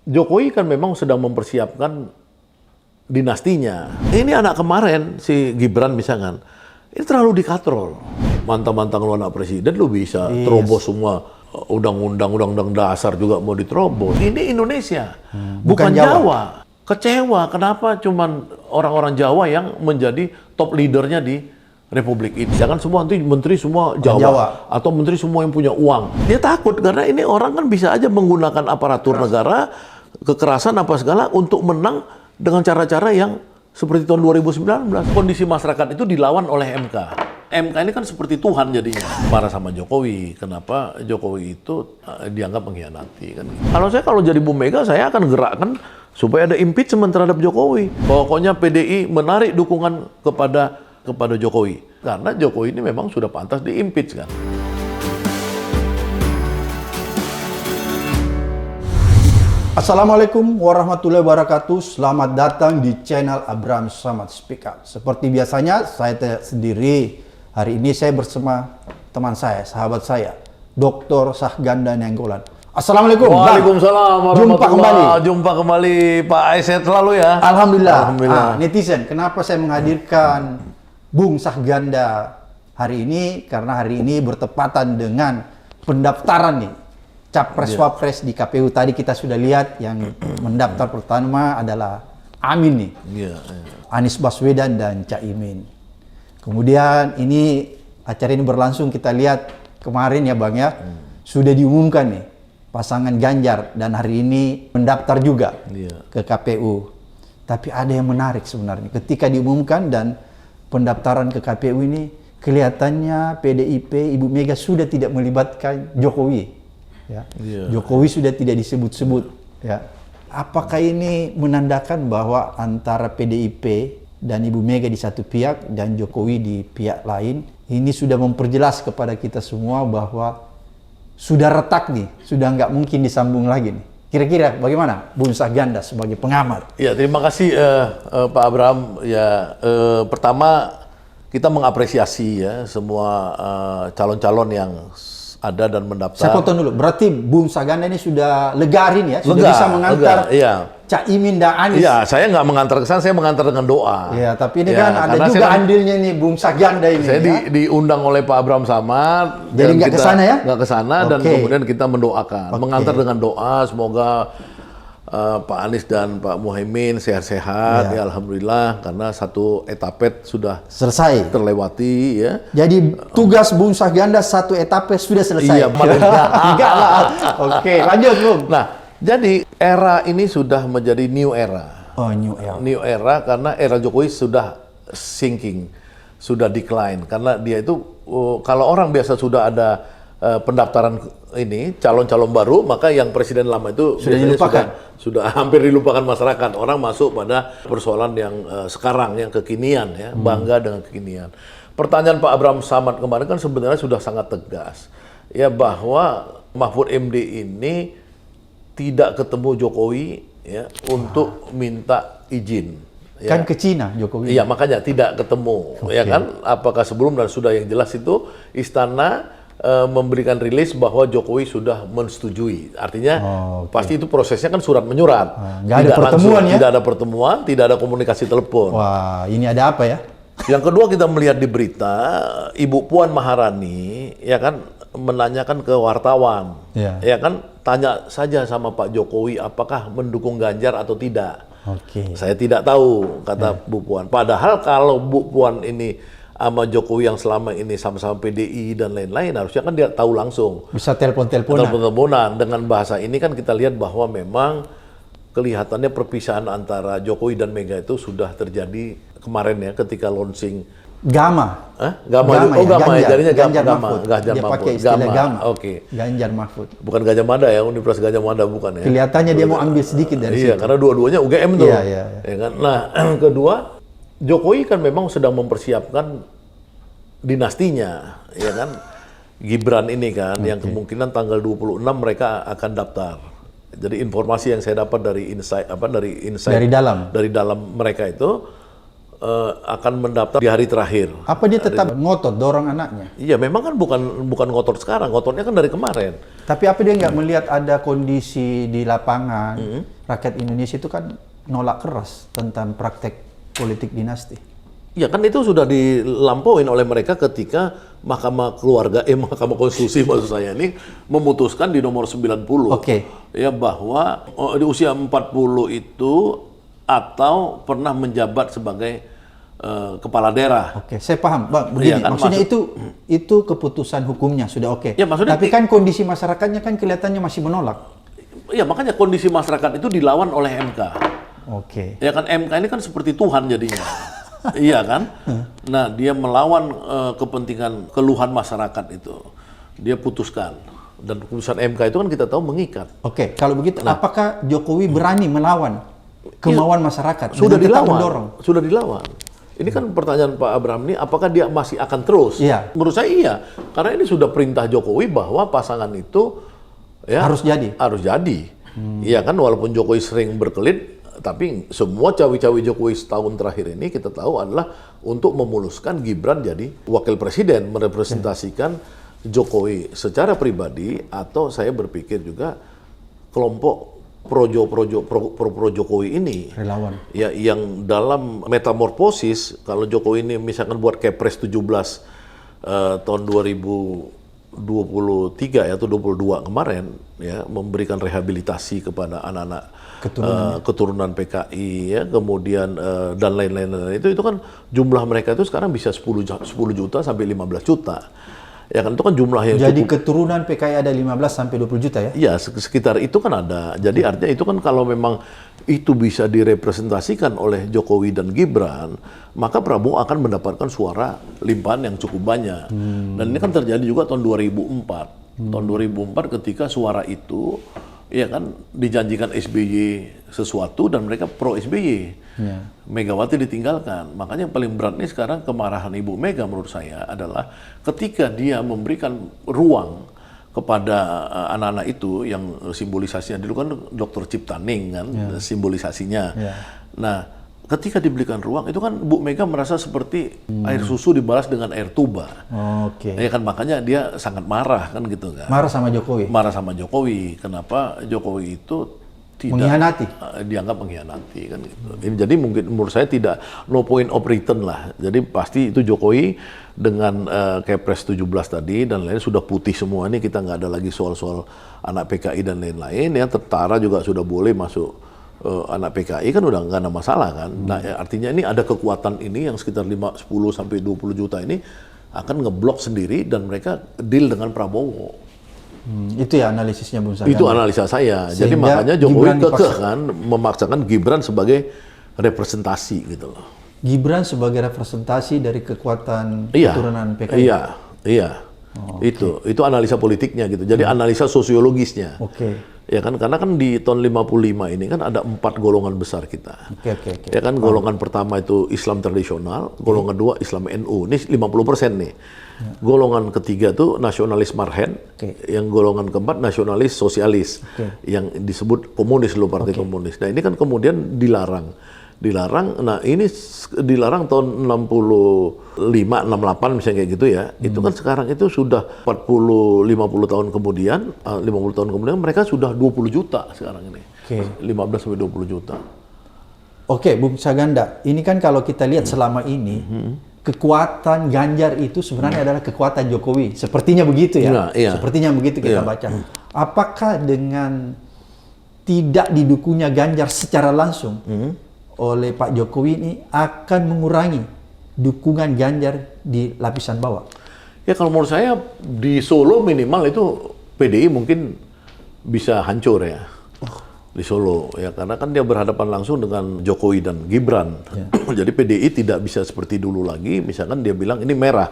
Jokowi kan memang sedang mempersiapkan dinastinya. Ini anak kemarin, si Gibran misalkan, ini terlalu dikatrol. Mantan-mantan lu anak presiden lu bisa terobos semua undang-undang dasar juga mau diterobos. Ini Indonesia, bukan Jawa. Kecewa, kenapa cuman orang-orang Jawa yang menjadi top leadernya di Republik ini. Jangan semua nanti menteri semua Jawa, atau menteri semua yang punya uang. Dia takut karena ini orang kan bisa aja menggunakan aparatur negara, kekerasan apa segala untuk menang dengan cara-cara yang seperti tahun 2019. Kondisi masyarakat itu dilawan oleh MK. MK ini kan seperti Tuhan jadinya. Marah sama Jokowi. Kenapa Jokowi itu dianggap mengkhianati kan? Kalau jadi Bu Mega, saya akan gerakkan supaya ada impeachment terhadap Jokowi. Pokoknya PDI menarik dukungan kepada Jokowi. Karena Jokowi ini memang sudah pantas di-impeach kan. Assalamualaikum warahmatullahi wabarakatuh. Selamat datang di channel Abraham Samad Speak Up. Seperti biasanya, saya tidak sendiri. Hari ini saya bersama teman saya, sahabat saya, Dr. Sahganda Nainggolan. Assalamualaikum. Waalaikumsalam. Jumpa kembali Pak Aisyah selalu ya. Alhamdulillah. Netizen, kenapa saya menghadirkan Bung Sahganda hari ini? Karena hari ini bertepatan dengan pendaftaran nih Capres-Wapres di KPU. Tadi kita sudah lihat yang mendaftar pertama adalah Amin nih. Anies Baswedan dan Caimin. Kemudian ini acara ini berlangsung, kita lihat kemarin ya Bang ya, sudah diumumkan nih pasangan Ganjar dan hari ini mendaftar juga ke KPU. Tapi ada yang menarik sebenarnya. Ketika diumumkan dan pendaftaran ke KPU ini, kelihatannya PDIP, Ibu Mega sudah tidak melibatkan Jokowi. Ya. Jokowi sudah tidak disebut-sebut. Ya. Apakah ini menandakan bahwa antara PDIP dan Ibu Mega di satu pihak dan Jokowi di pihak lain, ini sudah memperjelas kepada kita semua bahwa sudah retak nih, sudah nggak mungkin disambung lagi nih. Kira-kira bagaimana Bung Sahganda sebagai pengamat? Ya, terima kasih Pak Abraham. Ya, pertama kita mengapresiasi ya semua calon-calon yang ada dan mendaftar. Saya potong dulu. Berarti Bung Sahganda ini sudah legarin ya, sudah bisa mengantar Caimin dan Anies. Iya, saya nggak mengantar ke sana, saya mengantar dengan doa. Iya, tapi ini kan ada juga andilnya nih Bung Sahganda ini. Saya diundang oleh Pak Abraham Samad. Jadi nggak ke sana ya? Nggak ke sana dan kemudian kita mendoakan, mengantar dengan doa semoga Pak Anies dan Pak Muhaimin sehat-sehat, ya alhamdulillah, karena satu etapet sudah selesai terlewati ya. Jadi tugas Bung Sahganda satu etape sudah selesai. Iya, enggak lah. Oke, lanjut Bung. Nah, jadi era ini sudah menjadi new era. Oh, new era. New era karena era Jokowi sudah sinking, sudah decline karena dia itu kalau orang biasa sudah ada pendaftaran ini calon-calon baru, maka yang presiden lama itu sudah dilupakan. Sudah hampir dilupakan masyarakat. Orang masuk pada persoalan yang sekarang, yang kekinian ya, bangga dengan kekinian. Pertanyaan Pak Abraham Samad kemarin kan sebenarnya sudah sangat tegas ya, bahwa Mahfud MD ini tidak ketemu Jokowi ya untuk minta izin. Ya. Kan ke Cina Jokowi. Iya, makanya tidak ketemu ya kan. Apakah sebelum dan sudah yang jelas itu istana memberikan rilis bahwa Jokowi sudah mensetujui. Artinya pasti itu prosesnya kan surat menyurat. Nggak ada pertemuan ya? Tidak ada pertemuan, tidak ada komunikasi telepon. Wah, ini ada apa ya? Yang kedua, kita melihat di berita Ibu Puan Maharani ya kan menanyakan ke wartawan. Ya kan, tanya saja sama Pak Jokowi apakah mendukung Ganjar atau tidak. Saya tidak tahu, kata Bu Puan. Padahal kalau Bu Puan ini sama Jokowi yang selama ini sama-sama PDI dan lain-lain, harusnya kan dia tahu langsung. Bisa telepon-teleponan. Dengan bahasa ini kan kita lihat bahwa memang kelihatannya perpisahan antara Jokowi dan Mega itu sudah terjadi kemarin ya, ketika launching Gama. Gama ya, jadinya Ganjar Mahfud. Dia pakai istilah Gama. Oke. Ganjar Mahfud. Bukan Gajah Mada ya, Universitas Gajah Mada bukan ya. Kelihatannya dia mau ambil sedikit dari situ. Iya, karena dua-duanya UGM tuh. Iya. Ya kan? Nah, kedua, Jokowi kan memang sedang mempersiapkan dinastinya, ya kan? Gibran ini kan, yang kemungkinan tanggal 26 mereka akan daftar. Jadi informasi yang saya dapat dari insight dari dalam mereka itu, akan mendaftar di hari terakhir. Apa dia tetap ngotot dorong anaknya? Iya, memang kan bukan ngotot sekarang, ngototnya kan dari kemarin. Tapi apa dia nggak melihat ada kondisi di lapangan, rakyat Indonesia itu kan nolak keras tentang praktek politik dinasti. Ya kan itu sudah dilampauin oleh mereka ketika Mahkamah Konstitusi maksud saya ini memutuskan di nomor 90. Oke. Ya bahwa di usia 40 itu atau pernah menjabat sebagai kepala daerah. Oke, saya paham, Bang. Begini, Iya kan, maksudnya itu keputusan hukumnya sudah oke. Ya, maksudnya tapi kan kondisi masyarakatnya kan kelihatannya masih menolak. Ya makanya kondisi masyarakat itu dilawan oleh MK. Oke. Ya kan MK ini kan seperti Tuhan jadinya. Iya kan? Nah, dia melawan kepentingan keluhan masyarakat itu. Dia putuskan. Dan keputusan MK itu kan kita tahu mengikat. Oke, kalau begitu apakah Jokowi berani melawan kemauan masyarakat? Sudah dengan tetap dilawan. mendorong? Sudah dilawan. Ini kan pertanyaan Pak Abraham ini, apakah dia masih akan terus? Iya. Menurut saya iya. Karena ini sudah perintah Jokowi bahwa pasangan itu ya, Harus jadi. Harus jadi. Iya kan, walaupun Jokowi sering berkelit, tapi semua cawi-cawi Jokowi setahun terakhir ini kita tahu adalah untuk memuluskan Gibran jadi wakil presiden, merepresentasikan Jokowi secara pribadi, atau saya berpikir juga kelompok pro Jokowi ini. Relawan. Ya, yang dalam metamorfosis, kalau Jokowi ini misalkan buat Kepres 17 tahun 2023 atau 22 kemarin, ya, memberikan rehabilitasi kepada anak-anak keturunan PKI, ya, kemudian dan lain-lain itu kan jumlah mereka itu sekarang bisa 10 juta sampai 15 juta. Ya kan, itu kan jumlah yang Jadi cukup. keturunan PKI ada 15 sampai 20 juta ya? Iya, sekitar itu kan ada. Jadi artinya itu kan kalau memang itu bisa direpresentasikan oleh Jokowi dan Gibran, maka Prabowo akan mendapatkan suara limpahan yang cukup banyak. Dan ini kan terjadi juga tahun 2004. Tahun 2004 ketika suara itu ya kan dijanjikan SBY sesuatu dan mereka pro SBY. Ya. Megawati ditinggalkan. Makanya yang paling berat nih sekarang kemarahan Ibu Mega menurut saya adalah ketika dia memberikan ruang kepada anak-anak itu yang simbolisasinya dulu kan Dr. Ciptaning kan, simbolisasinya. Ya. Nah, ketika diberikan ruang itu kan Bu Mega merasa seperti air susu dibalas dengan air tuba. Oke. Ya kan, makanya dia sangat marah kan gitu kan. Marah sama Jokowi? Marah sama Jokowi. Kenapa Jokowi itu tidak Mengkhianati? Dianggap mengkhianati kan gitu. Ini jadi mungkin menurut saya tidak no point of return lah. Jadi pasti itu Jokowi dengan Kepres 17 tadi dan lain sudah putih semua, ini kita nggak ada lagi soal-soal anak PKI dan lain-lain ya. Tentara juga sudah boleh masuk anak PKI kan udah nggak ada masalah kan. Nah, artinya ini ada kekuatan ini yang sekitar 10 sampai 20 juta ini akan ngeblok sendiri dan mereka deal dengan Prabowo. Itu ya analisisnya Bung Sagan. Itu analisa saya. Jadi Sehingga makanya Jokowi Gibran kekeh kan memaksakan Gibran sebagai representasi gitu loh. Gibran sebagai representasi dari kekuatan keturunan PKI. Iya. Itu analisa politiknya gitu. Jadi analisa sosiologisnya. Oke. Ya kan, karena kan di tahun 55 ini kan ada 4 golongan besar kita. Oke. Ya kan, golongan pertama itu Islam tradisional, golongan kedua Islam NU, ini 50% nih. Golongan ketiga tuh nasionalis marhen, yang golongan keempat nasionalis sosialis, yang disebut komunis loh, partai komunis. Nah ini kan kemudian dilarang. Nah ini dilarang tahun 65, 68 misalnya kayak gitu ya. Itu kan sekarang itu sudah 40-50 tahun kemudian, 50 tahun kemudian mereka sudah 20 juta sekarang ini. 15 sampai 20 juta. Oke, Bung Saganda, ini kan kalau kita lihat selama ini, kekuatan Ganjar itu sebenarnya adalah kekuatan Jokowi. Sepertinya begitu ya? Iya. Sepertinya begitu kita baca. Apakah dengan tidak didukungnya Ganjar secara langsung oleh Pak Jokowi ini akan mengurangi dukungan Ganjar di lapisan bawah? Ya kalau menurut saya di Solo minimal itu PDI mungkin bisa hancur ya. Di Solo ya, karena kan dia berhadapan langsung dengan Jokowi dan Gibran. Jadi PDI tidak bisa seperti dulu lagi. Misalkan dia bilang ini merah,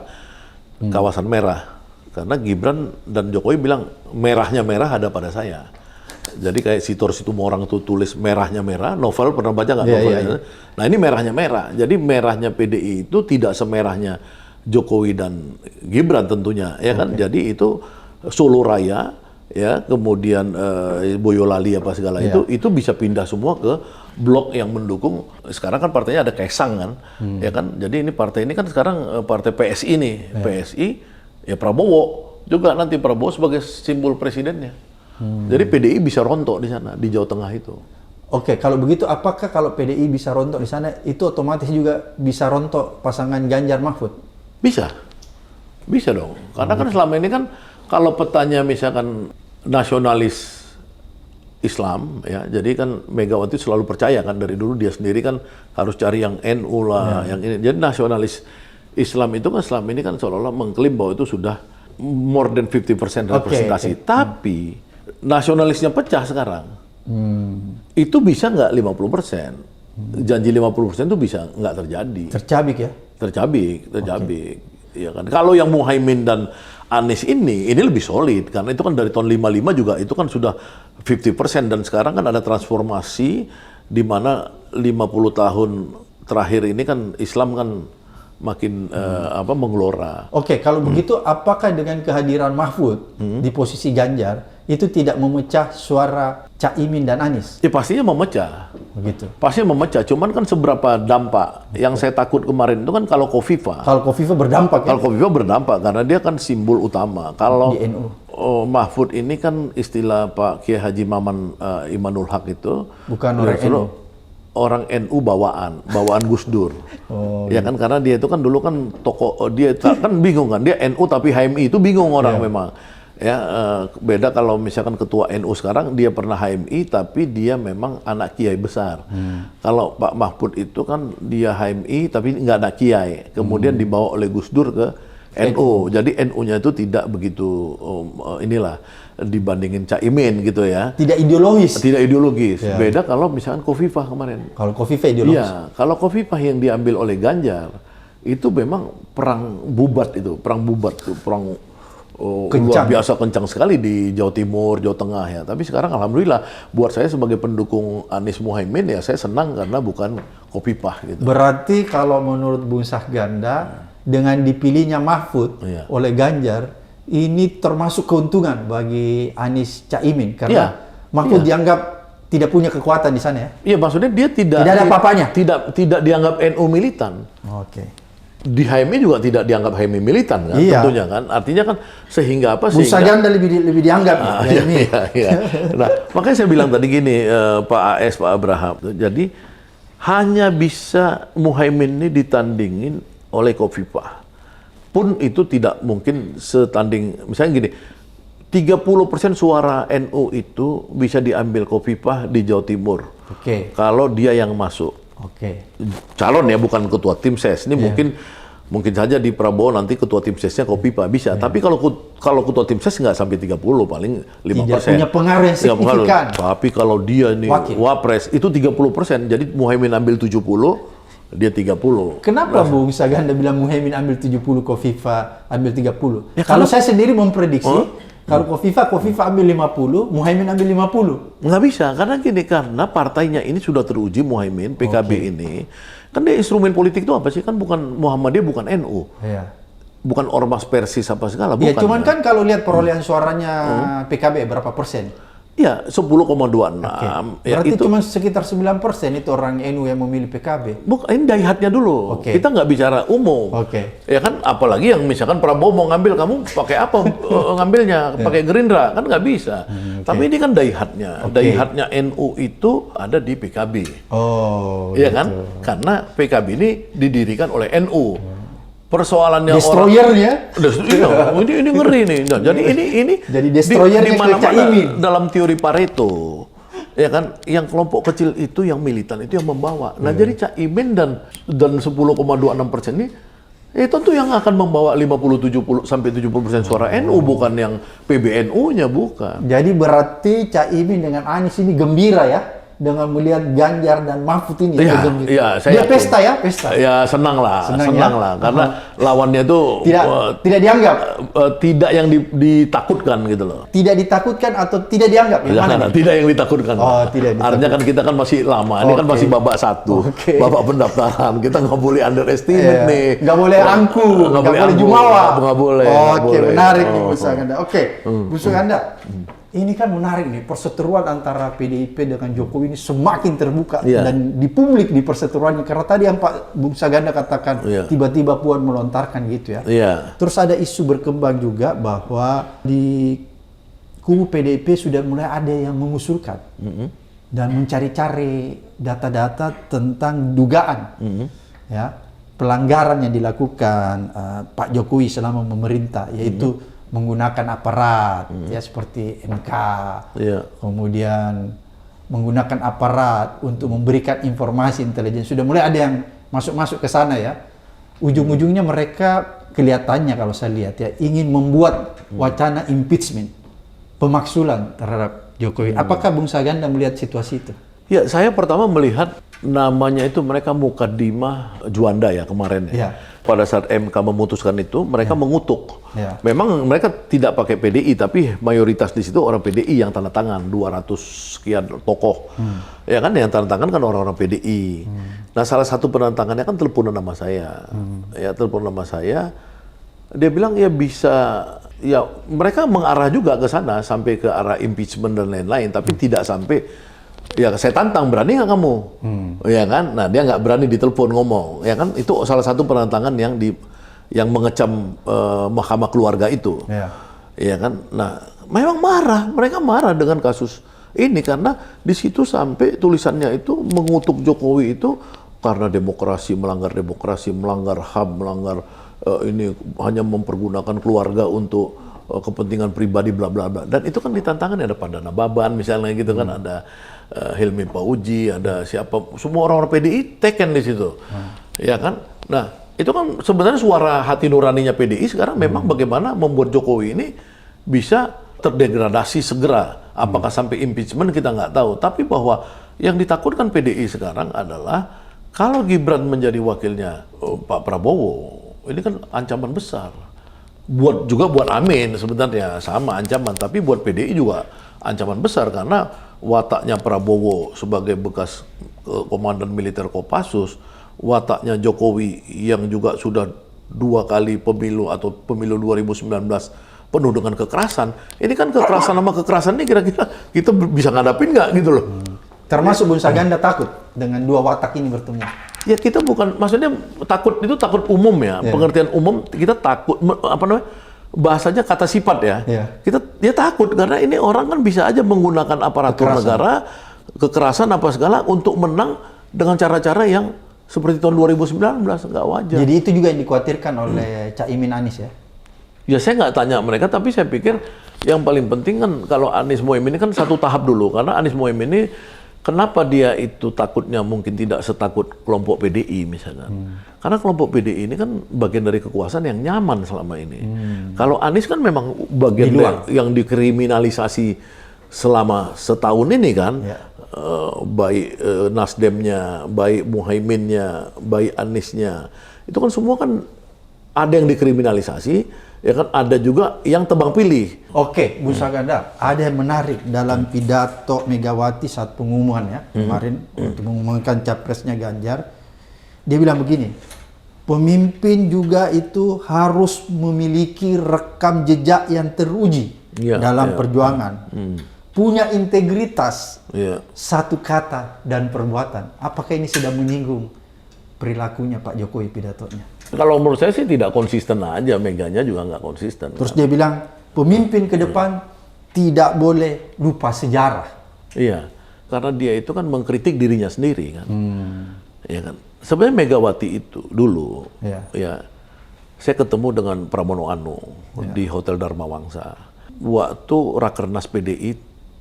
kawasan merah, karena Gibran dan Jokowi bilang merahnya merah ada pada saya. Jadi kayak Sitor Situmorang itu tulis merahnya merah, novel pernah baca nggak novelnya? Nah ini merahnya merah. Jadi merahnya PDI itu tidak semerahnya Jokowi dan Gibran tentunya, ya kan? Jadi itu Solo Raya ya, kemudian Boyolali apa segala itu bisa pindah semua ke blok yang mendukung. Sekarang kan partainya ada Kaisang kan, ya kan. Jadi ini partai ini kan sekarang partai PSI nih, PSI ya Prabowo juga nanti Prabowo sebagai simbol presidennya. Jadi PDI bisa rontok di sana di Jawa Tengah itu. Oke, kalau begitu apakah kalau PDI bisa rontok di sana itu otomatis juga bisa rontok pasangan Ganjar Mahfud? Bisa dong. Karena kan selama ini kan kalau petanya misalkan nasionalis Islam ya, jadi kan Megawati selalu percaya kan dari dulu dia sendiri kan harus cari yang NU lah, yang ini. Jadi nasionalis Islam itu kan selama ini kan seolah-olah mengklaim bahwa itu sudah more than 50% representasi. Tapi nasionalisnya pecah sekarang. Itu bisa nggak 50%? Janji 50% itu bisa nggak terjadi. Tercabik ya? Tercabik. Ya kan. Kalau yang Muhaimin dan Anies ini lebih solid karena itu kan dari tahun 55 juga itu kan sudah 50% dan sekarang kan ada transformasi di mana 50 tahun terakhir ini kan Islam kan makin menggelora. Oke, kalau begitu apakah dengan kehadiran Mahfud di posisi Ganjar itu tidak memecah suara Caimin dan Anies? Ya pastinya memecah. Begitu. Pastinya memecah, cuman kan seberapa dampak. Yang saya takut kemarin itu kan kalau Kofifa. Kalau Kofifa berdampak Kalau Kofifa berdampak karena dia kan simbol utama. Kalau di NU. Mahfud ini kan istilah Pak Kiai Haji Maman Imanul Haq itu bukan orang NU. Orang NU bawaan Gus Dur. Ya kan karena dia itu kan dulu kan tokoh dia kan bingung kan dia NU tapi HMI itu bingung orang memang. Ya beda kalau misalkan ketua NU sekarang dia pernah HMI tapi dia memang anak kiai besar. Kalau Pak Mahfud itu kan dia HMI tapi nggak anak kiai. Kemudian dibawa oleh Gus Dur ke NU. Jadi NU-nya itu tidak begitu dibandingin Caimin gitu ya. Tidak ideologis. Tidak ideologis. Ya. Beda kalau misalkan Kofifah kemarin. Kalau Kofifah ideologis. Iya, kalau Kofifah yang diambil oleh Ganjar itu memang perang bubat, luar biasa kencang sekali di Jawa Timur, Jawa Tengah ya. Tapi sekarang alhamdulillah buat saya sebagai pendukung Anies Muhaimin ya saya senang karena bukan Kofifah gitu. Berarti kalau menurut Bung Sahganda dengan dipilihnya Mahfud oleh Ganjar ini termasuk keuntungan bagi Anies Caimin karena Mahfud dianggap tidak punya kekuatan di sana ya. Iya, maksudnya dia tidak ada apa-apanya. Tidak dianggap NU militan. Oke. Di HMI juga tidak dianggap HMI militan kan, tentunya kan. Artinya kan sehingga apa? Bung Sahganda lebih dianggap HMI. Iya. Nah, makanya saya bilang tadi gini, Pak AS, Pak Abraham. Jadi hanya bisa Muhaimin ini ditandingin oleh Kofifah. Pun itu tidak mungkin setanding, misalnya gini, 30% suara NU itu bisa diambil Kofifah di Jawa Timur. Oke. Kalau dia yang masuk. Oke. Calon ya, bukan ketua tim ses. Ini mungkin saja di Prabowo nanti ketua tim sesnya Kofifah bisa. Tapi kalau ketua tim ses nggak sampai 30, paling 5%. Tidak punya pengaruh yang signifikan. Tapi kalau dia nih wapres itu 30%. Jadi Muhaimin ambil 70, dia 30. Kenapa Bung Sahganda bilang Muhaimin ambil 70, Kofifah ambil 30? Ya, kalau saya sendiri memprediksi kalau Kofifah ambil 50, Muhaimin ambil 50. Nggak bisa, karena gini, karena partainya ini sudah teruji Muhaimin, PKB ini. Kan dia instrumen politik itu apa sih? Kan bukan Muhammadiyah, bukan NU. Iya. Bukan Ormas Persis apa segala, ya, bukan. cuman kan kalau lihat perolehan suaranya PKB berapa persen? Ya, 10,26. Ya, berarti itu cuma sekitar 9% itu orang NU yang memilih PKB. Bukan, ini daihatnya dulu. Kita nggak bicara umum. Ya kan, apalagi yang misalkan Prabowo mau ngambil, kamu pakai apa ngambilnya? Pakai Gerindra, kan nggak bisa. Tapi ini kan daihatnya. Daihatnya NU itu ada di PKB. Iya kan? Karena PKB ini didirikan oleh NU. Persoalannya destroyernya. Ini ngeri nih. Nah, jadi ini jadi destroyer di mana-mana dalam teori Pareto. Ya kan, yang kelompok kecil itu yang militan itu yang membawa. Nah, jadi Caimin dan 10,26% ini tentu yang akan membawa 50-70 sampai 70% suara NU, bukan yang PBNU-nya, bukan. Jadi berarti Caimin dengan Anies ini gembira ya dengan melihat Ganjar dan Mahfud ini. Iya, dia pesta ya, pesta. Ya, senang lah, karena lawannya itu tidak dianggap, tidak yang ditakutkan gitu loh. Tidak ditakutkan atau tidak dianggap? Tidak yang ditakutkan. Tidak ditakutkan. Artinya kan kita kan masih lama, ini kan masih babak 1, babak pendaftaran. Kita nggak boleh underestimate nih. Nggak boleh angku, nggak boleh jumawa. Nggak boleh. Menarik nih Bu Sahganda. Bu Sahganda, Ini kan menarik nih, perseteruan antara PDIP dengan Jokowi ini semakin terbuka Iya. dan di publik di perseteruannya. Karena tadi yang Pak Bung Saganda katakan, Iya. tiba-tiba Puan melontarkan gitu ya. Iya. Terus ada isu berkembang juga bahwa di kubu PDIP sudah mulai ada yang mengusulkan dan mencari-cari data-data tentang dugaan ya pelanggaran yang dilakukan Pak Jokowi selama memerintah, yaitu menggunakan aparat ya seperti MK, Iya. kemudian menggunakan aparat untuk memberikan informasi intelijen. Sudah mulai ada yang masuk-masuk ke sana ya. Ujung-ujungnya mereka kelihatannya kalau saya lihat ya ingin membuat wacana impeachment, pemaksulan terhadap Jokowi. Apakah Bung Saganda melihat situasi itu? Ya, saya pertama melihat namanya itu mereka Mukadimah Juanda ya kemarin ya. Ya. Pada saat MK memutuskan itu, mereka mengutuk. Ya. Memang mereka tidak pakai PDI, tapi mayoritas di situ orang PDI yang tanda tangan, 200 sekian tokoh. Ya kan, yang tanda tangan kan orang-orang PDI. Nah, salah satu penantangannya kan teleponan nama saya. Ya, teleponan nama saya. Dia bilang ya bisa, ya mereka mengarah juga ke sana, sampai ke arah impeachment dan lain-lain, tapi tidak sampai. Ya saya tantang, berani nggak kamu? Ya kan? Nah dia nggak berani ditelepon ngomong. Ya kan? Itu salah satu penantangan yang mengecam Mahkamah Keluarga itu. Ya. Ya kan? Nah memang mereka marah dengan kasus ini karena di situ sampai tulisannya itu mengutuk Jokowi itu karena demokrasi, melanggar HAM, melanggar ini hanya mempergunakan keluarga untuk kepentingan pribadi bla bla bla. Dan itu kan ditantangkan ada Pandana Baban misalnya gitu kan, ada Hilmi Pauji, ada siapa, semua orang-orang PDI teken di situ. Ya kan? Nah, itu kan sebenarnya suara hati nuraninya PDI sekarang memang bagaimana membuat Jokowi ini bisa terdegradasi segera. Apakah sampai impeachment kita nggak tahu, tapi bahwa yang ditakutkan PDI sekarang adalah kalau Gibran menjadi wakilnya Pak Prabowo, ini kan ancaman besar. Buat Amin sebenarnya sama ancaman, tapi buat PDI juga ancaman besar karena wataknya Prabowo sebagai bekas komandan militer Kopassus, wataknya Jokowi yang juga sudah 2 kali pemilu atau pemilu 2019 penuh dengan kekerasan. Ini kan kekerasan sama kekerasan ini kira-kira kita bisa ngadapin nggak gitu loh. Termasuk Bung Saganda takut dengan dua watak ini bertemu. Ya kita bukan, maksudnya takut itu takut umum ya, pengertian umum kita takut, apa namanya, bahasanya kata sifat ya. Dia takut karena ini orang kan bisa aja menggunakan aparatur negara, kekerasan apa segala untuk menang dengan cara-cara yang seperti tahun 2019, nggak wajar. Jadi itu juga yang dikhawatirkan oleh Caimin Anies ya? Ya saya nggak tanya mereka, tapi saya pikir yang paling penting kan kalau Anies Mohaimin ini kan satu tahap dulu, karena Anies Mohaimin ini kenapa dia itu takutnya mungkin tidak setakut kelompok PDI misalnya. Karena kelompok PDI ini kan bagian dari kekuasaan yang nyaman selama ini. Kalau Anies kan memang bagian yang dikriminalisasi selama setahun ini kan. Baik Nasdemnya, baik Muhaiminnya, baik Aniesnya. Itu kan semua kan ada yang dikriminalisasi. Ya kan ada juga yang tebang pilih. Oke, Bu Saganda, ada yang menarik dalam pidato Megawati saat pengumuman ya kemarin untuk mengumumkan capresnya Ganjar. Dia bilang begini, pemimpin juga itu harus memiliki rekam jejak yang teruji dalam perjuangan, punya integritas, satu kata dan perbuatan. Apakah ini sudah menyinggung perilakunya Pak Jokowi pidatonya? Kalau menurut saya sih tidak konsisten aja, Meganya juga nggak konsisten. Terus dia bilang, pemimpin ke depan tidak boleh lupa sejarah. Iya, karena dia itu kan mengkritik dirinya sendiri kan. Ya kan. Sebenarnya Megawati itu dulu, ya saya ketemu dengan Pramono Anung di Hotel Dharma Wangsa. Waktu Rakernas PDI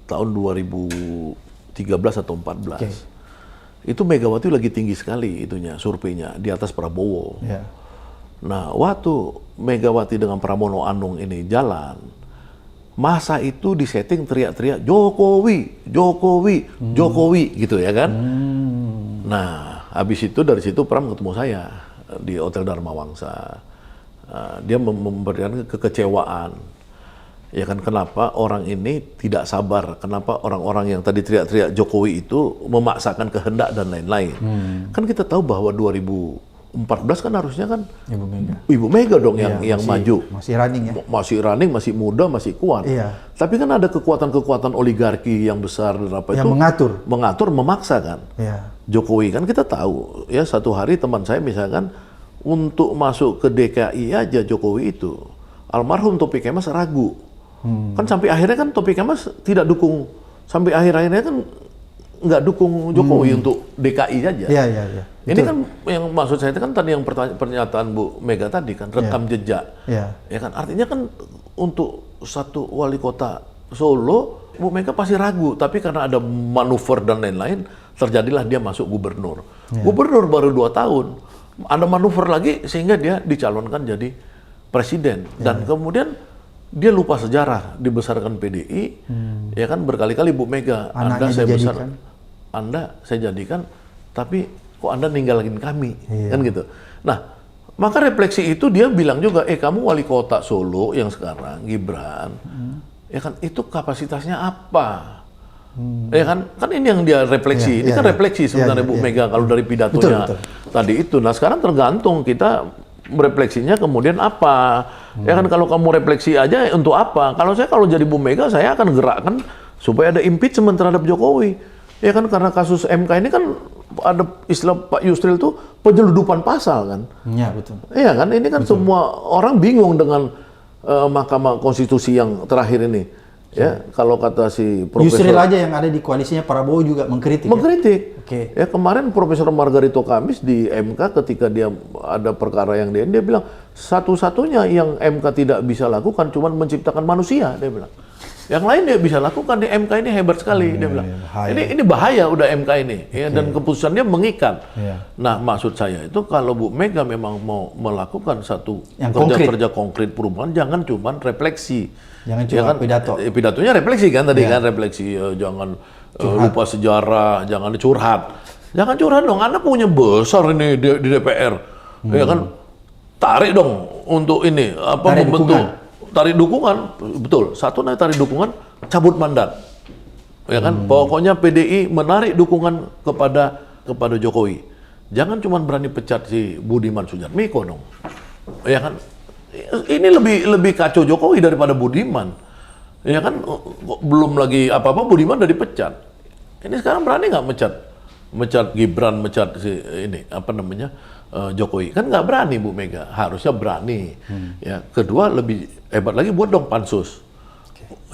tahun 2013 atau 14. Itu Megawati lagi tinggi sekali itunya, surveinya, di atas Prabowo. Nah, waktu Megawati dengan Pramono Anung ini jalan, masa itu disetting teriak-teriak, Jokowi, Jokowi, Jokowi, gitu ya kan. Nah, habis itu dari situ Pram ketemu saya di Hotel Dharma Wangsa. Dia memberikan kekecewaan. Ya kan, kenapa orang ini tidak sabar, kenapa orang-orang yang tadi teriak-teriak Jokowi itu memaksakan kehendak dan lain-lain. Kan kita tahu bahwa 2014 14 kan harusnya kan Ibu Mega. Ibu Mega dong yang Masih- maju. Masih running ya. Masih running, masih muda, masih kuat. Iya. Tapi kan ada kekuatan-kekuatan oligarki yang besar dan apa Yang itu mengatur. memaksa kan. Iya. Jokowi kan kita tahu ya, satu hari teman saya misalkan untuk masuk ke DKI aja Jokowi itu almarhum Topik Kemas ragu. Kan sampai akhirnya kan Topik Kemas tidak dukung, sampai akhir-akhirnya kan nggak dukung Jokowi untuk DKI aja. Iya, iya, iya. Ini Betul. kan yang maksud saya itu kan tadi yang pernyataan Bu Mega tadi kan rekam jejak. Iya. Ya kan artinya kan untuk satu wali kota Solo Bu Mega pasti ragu, tapi karena ada manuver dan lain-lain terjadilah dia masuk gubernur. Gubernur baru 2 tahun. Ada manuver lagi sehingga dia dicalonkan jadi presiden dan kemudian dia lupa sejarah, dibesarkan PDI. Ya kan berkali-kali Bu Mega, Anaknya dijadikan. Anda saya jadikan, tapi kok Anda ninggalin kami, Iya. kan gitu. Nah, maka refleksi itu dia bilang juga, kamu wali kota Solo yang sekarang, Gibran, ya kan itu kapasitasnya apa? Ya kan ini yang dia refleksi, ini kan refleksi sebenarnya Bu Mega kalau dari pidatonya Betul. tadi itu. Nah sekarang tergantung kita refleksinya kemudian apa. Ya kan kalau kamu refleksi aja untuk apa? Kalau jadi Bu Mega saya akan gerakkan supaya ada impeachment terhadap Jokowi. Ya kan karena kasus MK ini kan ada istilah Pak Yusril tuh penyeludupan pasal kan. Iya, betul. Iya kan ini kan semua orang bingung dengan Mahkamah Konstitusi yang terakhir ini. Ya kalau kata si Profesor Yusril aja yang ada di koalisinya Prabowo juga mengkritik. mengkritik. Oke. Ya kemarin Profesor Margarito Kamis di MK ketika dia ada perkara yang dia bilang satu-satunya yang MK tidak bisa lakukan cuma menciptakan manusia, dia bilang. Yang lain dia bisa lakukan di MK ini hebat sekali, dia bilang. bahaya. Ini bahaya udah MK ini, ya, dan keputusannya mengikat. Iya. Nah maksud saya itu kalau Bu Mega memang mau melakukan satu Yang kerja konkret perubahan, jangan cuma refleksi. Jangan cuma pidato. Pidatonya refleksi kan tadi kan refleksi, jangan lupa sejarah, jangan curhat. Jangan curhat dong, Anda punya besar ini di DPR. Ya kan tarik dong untuk ini apa Tarik membentuk tarik dukungan. Betul. Satu tarik dukungan, cabut mandat. Ya kan? Pokoknya PDI menarik dukungan kepada Jokowi. Jangan cuma berani pecat si Budiman Sujatmiko dong. Ya kan? Ini lebih kacau Jokowi daripada Budiman. Ya kan belum lagi apa-apa Budiman udah dipecat. Ini sekarang berani nggak mecat Gibran, mecat si ini apa namanya Jokowi? Kan nggak berani Bu Mega. Harusnya berani. Ya, kedua lebih hebat lagi buat dong pansus.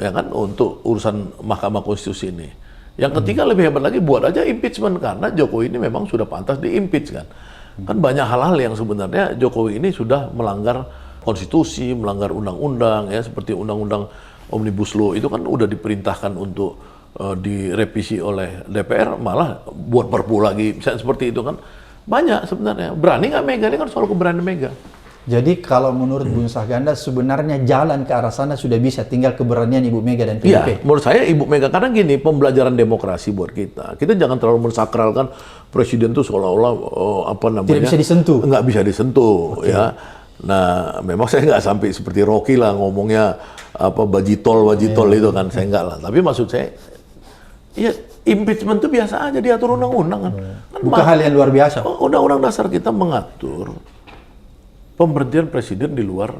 Ya kan untuk urusan Mahkamah Konstitusi ini. Yang ketiga lebih hebat lagi buat aja impeachment karena Jokowi ini memang sudah pantas diimpeach kan. Kan banyak hal-hal yang sebenarnya Jokowi ini sudah melanggar konstitusi, melanggar undang-undang ya seperti undang-undang Omnibus Law itu kan udah diperintahkan untuk direvisi oleh DPR malah buat perpu lagi misalnya seperti itu kan. Banyak sebenarnya. Berani nggak Mega? Ini kan soal keberanian Mega. Jadi kalau menurut Bung Saganda sebenarnya jalan ke arah sana sudah bisa, tinggal keberanian Ibu Mega dan Iya, PDIP. menurut saya Ibu Mega karena gini pembelajaran demokrasi buat kita. Kita jangan terlalu mensakralkan presiden itu seolah-olah apa namanya Tidak bisa disentuh. Nggak bisa disentuh ya. Nah, memang saya nggak sampai seperti Rocky lah ngomongnya apa bajitol itu kan saya nggak lah. Tapi maksud saya, ya impeachment itu biasa aja diatur undang-undang kan. Kan Bukan hal yang luar biasa. Undang-undang dasar kita mengatur pemberhentian presiden di luar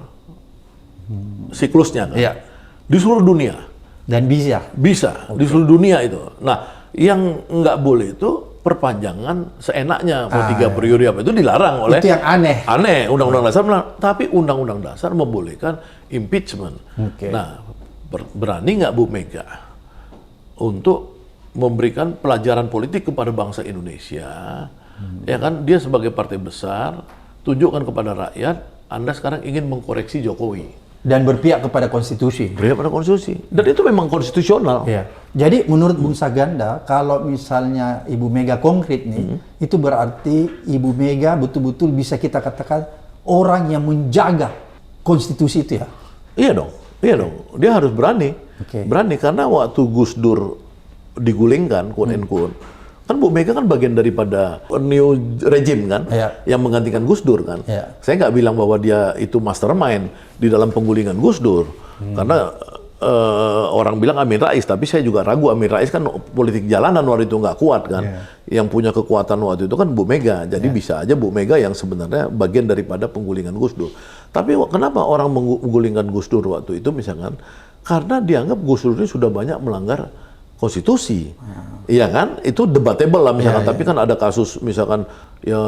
siklusnya kan. Iya. Di seluruh dunia. Dan bisa. Bisa, di seluruh dunia itu. Nah, yang nggak boleh itu perpanjangan seenaknya mau 3 periode apa itu dilarang oleh Itu yang aneh. aneh undang-undang dasar melarang. Tapi undang-undang dasar membolehkan impeachment. Oke. Nah berani nggak Bu Mega untuk memberikan pelajaran politik kepada bangsa Indonesia, ya kan dia sebagai partai besar tunjukkan kepada rakyat Anda sekarang ingin mengkoreksi Jokowi. Dan berpihak kepada konstitusi. Berpihak pada konstitusi. Dan itu memang konstitusional. Iya. Jadi menurut Bung Saganda, kalau misalnya Ibu Mega konkret nih, itu berarti Ibu Mega betul-betul bisa kita katakan orang yang menjaga konstitusi itu ya? Iya dong. Dia harus berani. Oke. Berani karena waktu Gus Dur digulingkan, quote and quote, kan Bu Mega kan bagian daripada new regime kan, Iya. yang menggantikan Gus Dur kan. Iya. Saya nggak bilang bahwa dia itu mastermind di dalam penggulingan Gus Dur, karena orang bilang Amin Rais, tapi saya juga ragu. Amin Rais kan politik jalanan waktu itu nggak kuat kan. Yang punya kekuatan waktu itu kan Bu Mega. Jadi bisa aja Bu Mega yang sebenarnya bagian daripada penggulingan Gus Dur. Tapi kenapa orang menggulingkan Gus Dur waktu itu misalkan? Karena dianggap Gus Dur ini sudah banyak melanggar konstitusi. Iya kan? Itu debatable lah misalkan. Tapi kan ada kasus misalkan ya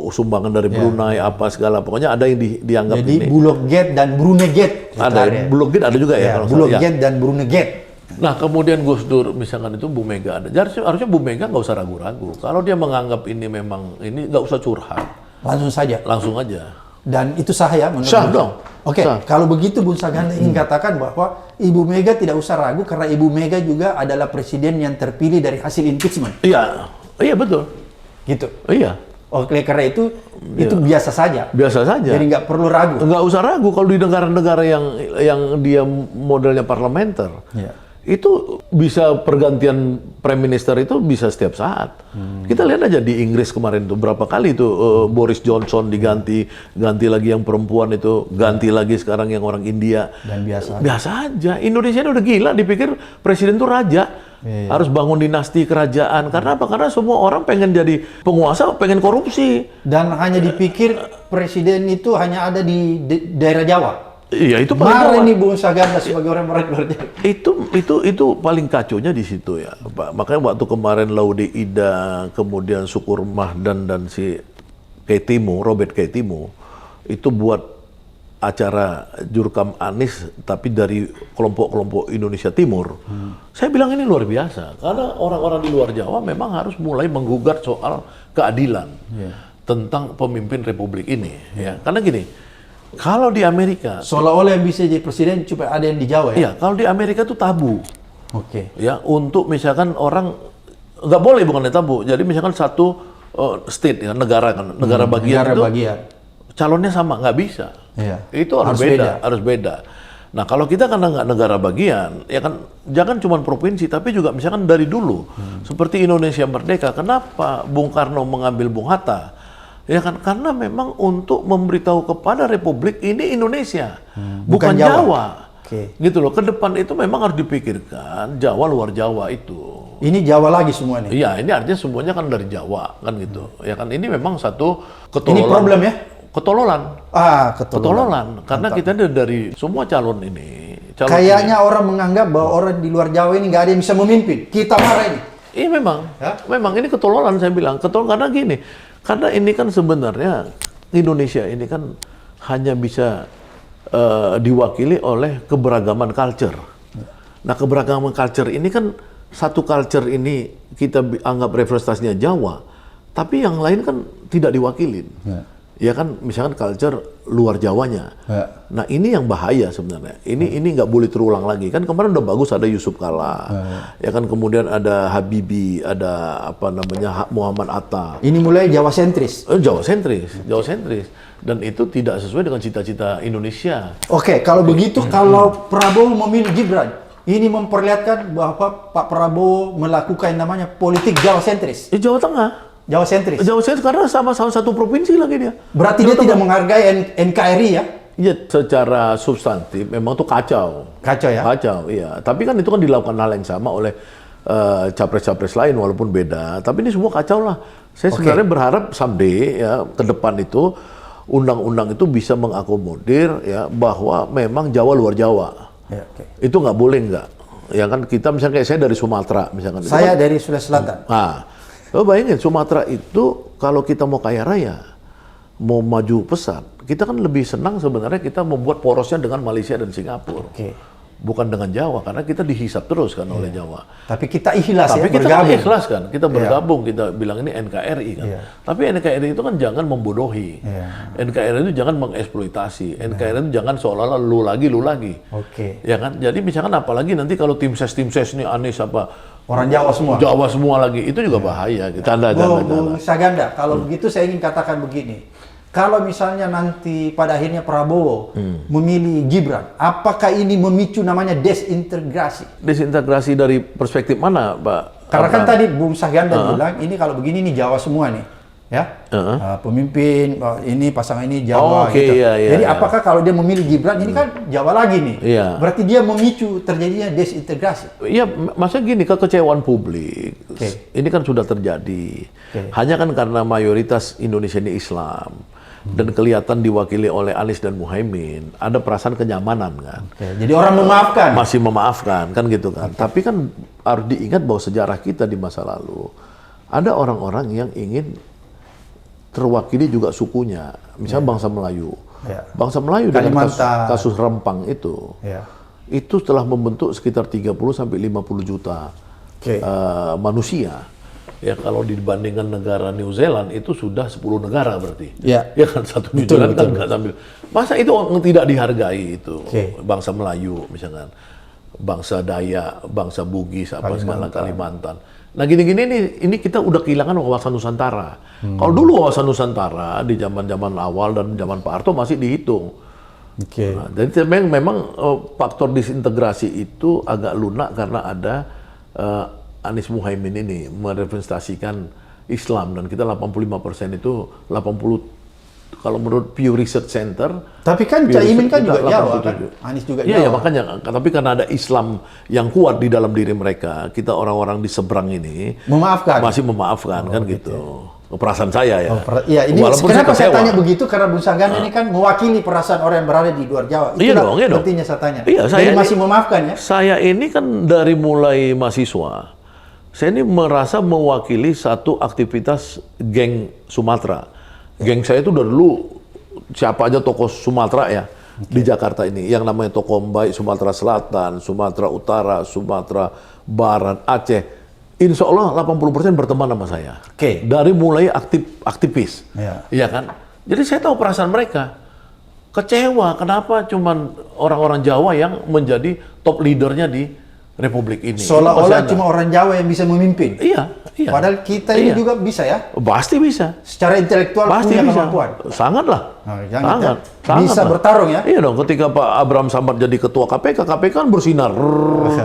sumbangan dari Brunei apa segala. Pokoknya ada yang dianggap Jadi ini. Bulog Gate dan Brunei Gate. Ada Bulog Gate ada juga ya. Bulog Gate dan Brunei Gate. Nah kemudian Gus Dur misalkan itu Bu Mega ada. Harusnya Bu Mega nggak usah ragu-ragu. Kalau dia menganggap ini memang ini nggak usah curhat. Langsung saja. Langsung aja. Dan itu sah ya menurut Sah Bung? dong. Oke, Sah. kalau begitu Bung Saganda ingin katakan bahwa Ibu Mega tidak usah ragu karena Ibu Mega juga adalah presiden yang terpilih dari hasil impeachment. Iya, iya betul. Gitu. Iya, Oke, karena itu biasa saja. biasa saja. Jadi nggak perlu ragu. Nggak usah ragu kalau di negara-negara yang dia modelnya parlementer. Iya. Itu bisa pergantian prime minister itu bisa setiap saat. Kita lihat aja di Inggris kemarin tuh berapa kali itu Boris Johnson ganti lagi yang perempuan itu, ganti lagi sekarang yang orang India. Dan biasa. Biasa aja. Indonesia ini udah gila dipikir presiden tuh raja. Harus bangun dinasti kerajaan. Karena apa? Karena semua orang pengen jadi penguasa, pengen korupsi. Dan hanya dipikir presiden itu hanya ada di daerah Jawa. Iya, itu paling Marah gawat. nih Bung Saganda sebagai orang bekerja. Itu paling kacaunya di situ ya, Pak. Makanya waktu kemarin Laude Ida, kemudian Syukur Mahdan dan si Keitimo, Robert Keitimo, itu buat acara Jurkam Anies tapi dari kelompok-kelompok Indonesia Timur. Saya bilang ini luar biasa karena orang-orang di luar Jawa memang harus mulai menggugat soal keadilan tentang pemimpin republik ini. Ya. Karena gini, kalau di Amerika, Seolah-olah yang bisa jadi presiden cuma ada yang di Jawa ya? iya, kalau di Amerika itu tabu. Oke. Ya, untuk misalkan orang nggak boleh bukan tabu. Jadi misalkan satu state ya, negara kan, negara bagian Negara itu bagian. calonnya sama nggak bisa. Iya. Itu harus beda. Nah, kalau kita karena nggak negara bagian, ya kan jangan cuma provinsi, tapi juga misalkan dari dulu seperti Indonesia merdeka, kenapa Bung Karno mengambil Bung Hatta? Ya kan karena memang untuk memberitahu kepada Republik ini Indonesia, bukan Jawa. Oke. Gitu loh. Ke depan itu memang harus dipikirkan Jawa luar Jawa itu. Ini Jawa lagi semua nih. Iya, ini artinya semuanya kan dari Jawa kan gitu. Ya kan ini memang satu ketololan. Ini problem ya? Ketololan. Ketololan. Karena kita dari semua calon ini. Kayaknya orang menganggap bahwa orang di luar Jawa ini nggak ada yang bisa memimpin. Kita marah ini. Iya memang. Ya? Memang ini ketololan saya bilang. Ketololan karena gini. Karena ini kan sebenarnya Indonesia ini kan hanya bisa diwakili oleh keberagaman culture. Nah, keberagaman culture ini kan satu culture ini kita anggap representasinya Jawa, tapi yang lain kan tidak diwakilin. Ya kan, misalkan culture luar Jawanya. Nah, ini yang bahaya sebenarnya. Ini nggak boleh terulang lagi. Kan kemarin udah bagus ada Yusuf Kala. Ya kan, kemudian ada Habibie, ada apa namanya Muhammad Atta. Ini mulai Jawa sentris. Jawa sentris. Dan itu tidak sesuai dengan cita-cita Indonesia. Oke, kalau begitu kalau Prabowo memilih Gibran, ini memperlihatkan bahwa Pak Prabowo melakukan namanya politik Jawa sentris. Jawa Tengah. Jawa sentris. Jawa sentris karena sama-sama satu provinsi lagi dia. Berarti dia tidak menghargai NKRI ya? Iya, secara substantif memang tuh kacau. Kacau ya? Kacau, iya. Tapi kan itu kan dilakukan hal yang sama oleh capres-capres lain walaupun beda. Tapi ini semua kacau lah. Saya sebenarnya berharap someday ya ke depan itu undang-undang itu bisa mengakomodir ya bahwa memang Jawa luar Jawa. Ya, Itu nggak boleh nggak. Ya kan kita misalnya kayak saya dari Sumatera misalkan. Saya dari Sulawesi Selatan. Nah, bayangin Sumatera itu kalau kita mau kaya raya, mau maju pesat, kita kan lebih senang sebenarnya kita membuat porosnya dengan Malaysia dan Singapura. Bukan dengan Jawa, karena kita dihisap terus kan oleh Jawa. Tapi kita ikhlas Tapi ya, kita bergabung. kan ikhlas kan, kita bergabung, kita bilang ini NKRI kan. Tapi NKRI itu kan jangan membodohi. NKRI itu jangan mengeksploitasi. NKRI itu jangan seolah-olah lu lagi. Ya kan, jadi misalkan apalagi nanti kalau tim ses ini Anies apa, orang Jawa semua. Jawa semua lagi, itu juga bahaya. Gitu. Canda. Bung Saganda, kalau begitu saya ingin katakan begini. Kalau misalnya nanti pada akhirnya Prabowo memilih Gibran, apakah ini memicu namanya desintegrasi? Desintegrasi dari perspektif mana, Pak? Karena kan tadi Bung Saganda bilang, ini kalau begini nih Jawa semua nih. ya, pemimpin ini pasangan ini Jawa Oke, gitu. iya, iya, Jadi iya. apakah kalau dia memilih Gibran ini kan Jawa lagi nih, Iya. berarti dia memicu terjadinya desintegrasi. Iya, maksudnya gini, kekecewaan publik. Oke. Ini kan sudah terjadi. Oke. Hanya kan karena mayoritas Indonesia ini Islam. Dan kelihatan diwakili oleh Anies dan Muhaimin. Ada perasaan kenyamanan kan. Oke, jadi orang memaafkan. Masih memaafkan, kan gitu kan. Tapi kan harus diingat bahwa sejarah kita di masa lalu. Ada orang-orang yang ingin terwakili juga sukunya. Misalnya bangsa Melayu. Ya. Bangsa Melayu dengan Kalimantan. kasus Rempang itu. Ya. Itu telah membentuk sekitar 30-50 juta Oke. manusia. Ya kalau dibandingkan negara New Zealand itu sudah 10 negara berarti. Ya. Ya kan satu New Betul, Zealand kan betul. nggak sambil. Masa itu orang tidak dihargai itu. Oke. Bangsa Melayu misalkan. Bangsa Dayak, bangsa Bugis, apa segala Kalimantan. Nah gini-gini ini kita udah kehilangan wawasan Nusantara. Kalau dulu wawasan Nusantara di zaman-zaman awal dan zaman Pak Harto masih dihitung. Oke. Nah, jadi memang faktor disintegrasi itu agak lunak karena ada Anies Muhaimin ini merepresentasikan Islam dan kita 85% itu 80 kalau menurut Pew Research Center. Tapi kan Pew Caimin Research kan kita juga Jawa kan? 87. Anies juga Iya, Jawa. ya, makanya. Tapi karena ada Islam yang kuat di dalam diri mereka, kita orang-orang di seberang ini Memaafkan. masih memaafkan kan gitu. Perasaan saya ya. Iya, ini Walaupun kenapa saya kecewa. tanya begitu karena Bung Saganda ini kan mewakili perasaan orang yang berada di luar Jawa. Iya Itulah dong, iya dong. pentingnya saya tanya. Iya, saya Jadi ini- masih memaafkan ya? Saya ini kan dari mulai mahasiswa, saya ini merasa mewakili satu aktivitas geng Sumatera. Geng saya itu dari dulu siapa aja tokoh Sumatera ya di Jakarta ini, yang namanya tokoh baik Sumatera Selatan, Sumatera Utara, Sumatera Barat, Aceh. Insya Allah 80% berteman sama saya. Oke. Dari mulai aktivis. Iya. Iya kan? Jadi saya tahu perasaan mereka. Kecewa, kenapa cuman orang-orang Jawa yang menjadi top leadernya di Republik ini. Seolah-olah Masih ada. cuma orang Jawa yang bisa memimpin. Iya, iya. Padahal kita ini Iya. juga bisa ya. Pasti bisa. Secara intelektual Pasti punya bisa. kemampuan. Sangat lah. Nah, sangat ya. Sangat Bisa lah. bertarung ya. Iya dong, ketika Pak Abraham Samad jadi ketua KPK kan bersinar.